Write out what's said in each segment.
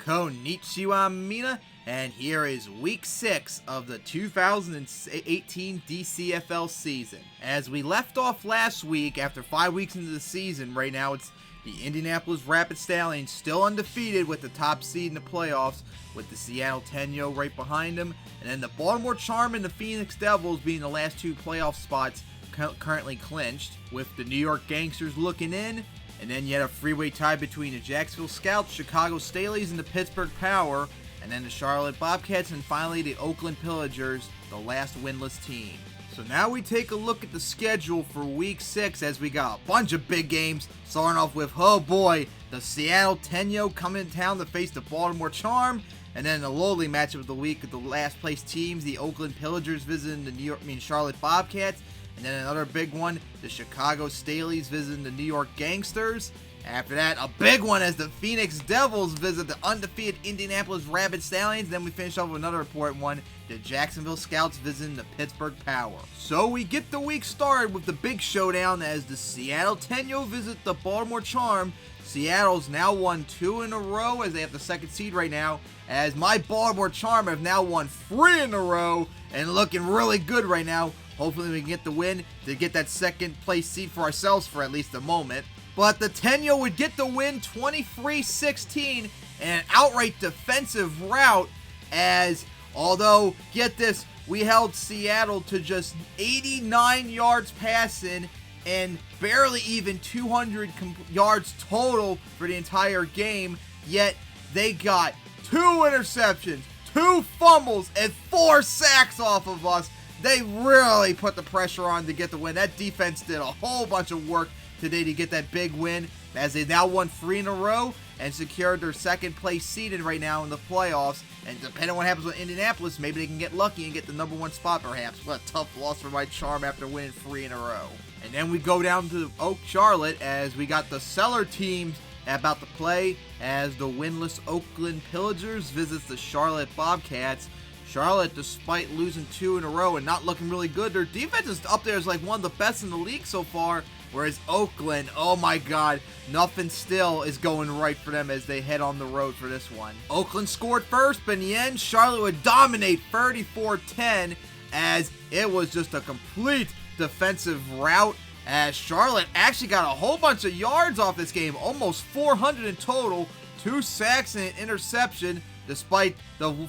Konnichiwa Mina, and here is week 6 of the 2018 DCFL season. As we left off last week, after 5 weeks into the season, right now it's the Indianapolis Rapid Stallions still undefeated with the top seed in the playoffs, with the Seattle Tenyo right behind them, and then the Baltimore Charm and the Phoenix Devils being the last 2 playoff spots currently clinched, with the New York Gangsters looking in. And then you had a freeway tie between the Jacksonville Scouts, Chicago Staleys, and the Pittsburgh Power, and then the Charlotte Bobcats, and finally the Oakland Pillagers, the last winless team. So now we take a look at the schedule for Week 6 as we got a bunch of big games, starting off with, oh boy, the Seattle Tenyo coming to town to face the Baltimore Charm, and then the lowly matchup of the week of the last place teams, the Oakland Pillagers visiting the Charlotte Bobcats. And then another big one, the Chicago Staleys visiting the New York Gangsters. After that, a big one as the Phoenix Devils visit the undefeated Indianapolis Rapid Stallions. Then we finish off with another important one, the Jacksonville Scouts visiting the Pittsburgh Power. So we get the week started with the big showdown as the Seattle Tenyo visit the Baltimore Charm. Seattle's now won 2 in a row as they have the 2nd seed right now, as my Baltimore Charm have now won 3 in a row and looking really good right now. Hopefully we can get the win to get that 2nd place seed for ourselves for at least a moment. But the Tenyo would get the win 23-16 and an outright defensive rout, as, although, get this, we held Seattle to just 89 yards passing and barely even 200 yards total for the entire game, yet they got 2 interceptions, 2 fumbles, and 4 sacks off of us. They really put the pressure on to get the win. That defense did a whole bunch of work today to get that big win, as they now won 3 in a row and secured their 2nd place seeded right now in the playoffs. And depending on what happens with Indianapolis, maybe they can get lucky and get the number 1 spot perhaps. What a tough loss for my Charm after winning 3 in a row. And then we go down to Charlotte as we got the Cellar teams about to play, as the winless Oakland Pillagers visits the Charlotte Bobcats. Charlotte, despite losing 2 in a row and not looking really good, their defense is up there as like one of the best in the league so far, whereas Oakland, oh my god, nothing still is going right for them as they head on the road for this one. Oakland scored first, but in the end, Charlotte would dominate 34-10, as it was just a complete defensive rout, as Charlotte actually got a whole bunch of yards off this game, almost 400 in total, 2 sacks and an interception. Despite the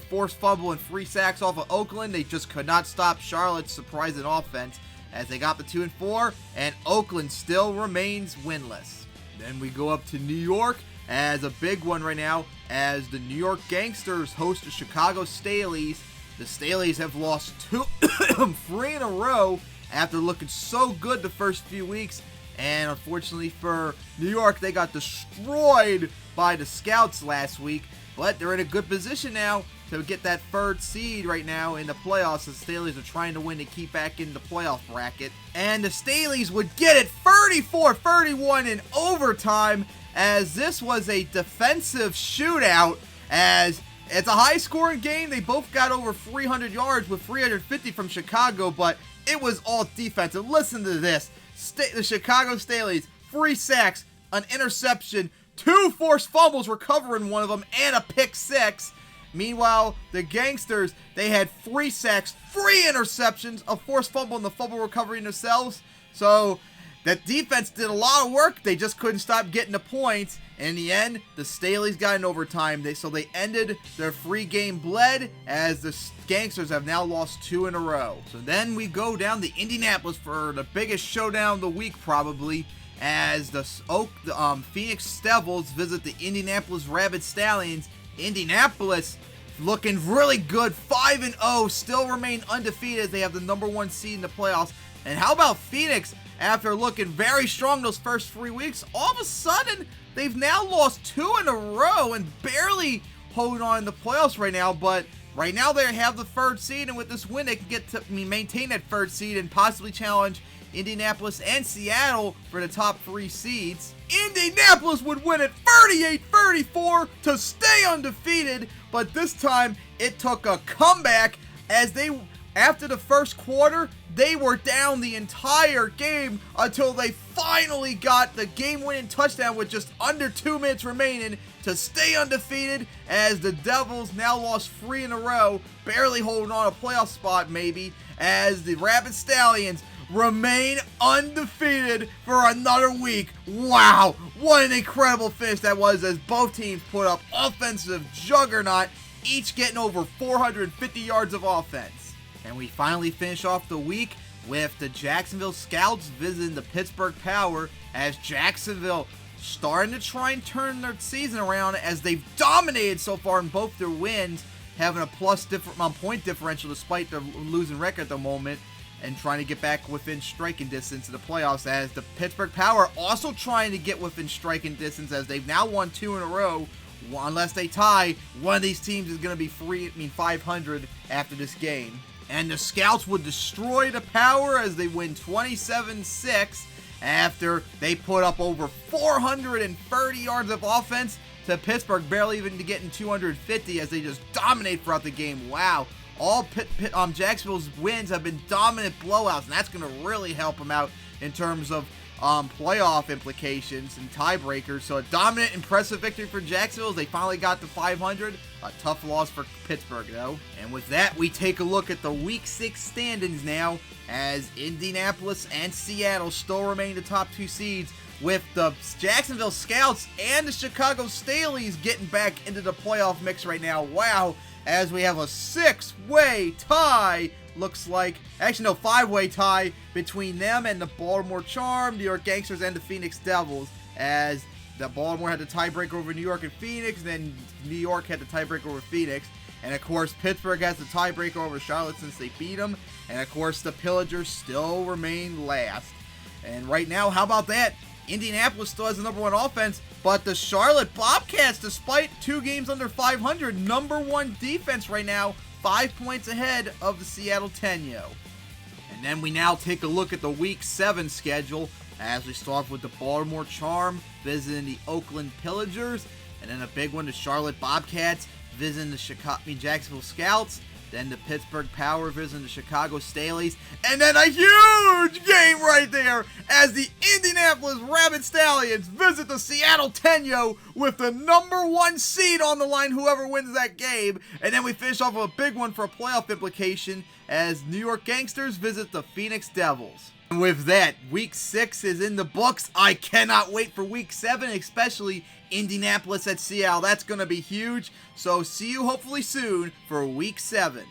forced fumble and 3 sacks off of Oakland, they just could not stop Charlotte's surprising offense as they got the 2 and 4, and Oakland still remains winless. Then we go up to New York as a big one right now, as the New York Gangsters host the Chicago Staleys. The Staleys have lost 3 in a row after looking so good the first few weeks, and unfortunately for New York, they got destroyed by the Scouts last week. But they're in a good position now to get that 3rd seed right now in the playoffs. The Staleys are trying to win to keep back in the playoff bracket. And the Staleys would get it 34-31 in overtime, as this was a defensive shootout, as it's a high-scoring game. They both got over 300 yards with 350 from Chicago, but it was all defensive. Listen to this. The Chicago Staleys, 3 sacks, an interception, 2 forced fumbles, recovering one of them, and a pick 6. Meanwhile, the Gangsters, they had 3 sacks, 3 interceptions, a forced fumble, and the fumble recovery themselves. So that defense did a lot of work. They just couldn't stop getting the points. And in the end, the Staleys got in overtime. So they ended their 3-game bled, as the Gangsters have now lost 2 in a row. So then we go down to Indianapolis for the biggest showdown of the week probably, as the Phoenix Devils visit the Indianapolis Rapid Stallions. Indianapolis looking really good, 5-0, still remain undefeated as they have the number 1 seed in the playoffs. And how about Phoenix, after looking very strong those first 3 weeks, all of a sudden they've now lost 2 in a row and barely holding on in the playoffs right now. But right now they have the 3rd seed, and with this win they can get to maintain that 3rd seed and possibly challenge Indianapolis and Seattle for the top 3 seeds. Indianapolis would win it 38-34 to stay undefeated, but this time it took a comeback, as after the first quarter, they were down the entire game until they finally got the game-winning touchdown with just under 2 minutes remaining to stay undefeated, as the Devils now lost 3 in a row, barely holding on a playoff spot maybe, as the Rapid Stallions remain undefeated for another week. Wow, what an incredible finish that was, as both teams put up offensive juggernaut, each getting over 450 yards of offense. And we finally finish off the week with the Jacksonville Scouts visiting the Pittsburgh Power, as Jacksonville starting to try and turn their season around, as they've dominated so far in both their wins, having a plus point differential despite their losing record at the moment, and trying to get back within striking distance of the playoffs, as the Pittsburgh Power also trying to get within striking distance, as they've now won 2 in a row. Unless they tie, one of these teams is going to be 500 after this game. And the Scouts would destroy the Power as they win 27-6 after they put up over 430 yards of offense to Pittsburgh, barely even to getting 250, as they just dominate throughout the game. Wow. All Jacksonville's wins have been dominant blowouts, and that's going to really help them out in terms of playoff implications and tiebreakers. So a dominant, impressive victory for Jacksonville as they finally got to 500. A tough loss for Pittsburgh, though. And with that, we take a look at the Week 6 standings now, as Indianapolis and Seattle still remain the top 2 seeds, with the Jacksonville Scouts and the Chicago Staleys getting back into the playoff mix right now. Wow, as we have a 6-way tie, looks like, actually no, 5-way tie between them and the Baltimore Charm, New York Gangsters, and the Phoenix Devils, as the Baltimore had the tiebreaker over New York and Phoenix, and then New York had the tiebreaker over Phoenix, and of course Pittsburgh has the tiebreaker over Charlotte since they beat them, and of course the Pillagers still remain last. And right now, how about that? Indianapolis still has the number 1 offense, but the Charlotte Bobcats, despite 2 games under 500, number 1 defense right now, 5 points ahead of the Seattle Tenyo. And then we now take a look at the Week 7 schedule, as we start off with the Baltimore Charm visiting the Oakland Pillagers, and then a big one, the Charlotte Bobcats visiting the Jacksonville Scouts, then the Pittsburgh Power visiting the Chicago Staleys, and then a huge game right there as the Indianapolis Rapid Stallions visit the Seattle Tenyo with the number 1 seed on the line, whoever wins that game. And then we finish off with a big one for a playoff implication as New York Gangsters visit the Phoenix Devils. And with that, Week 6 is in the books. I cannot wait for Week 7, especially Indianapolis at Seattle. That's going to be huge. So see you hopefully soon for Week 7.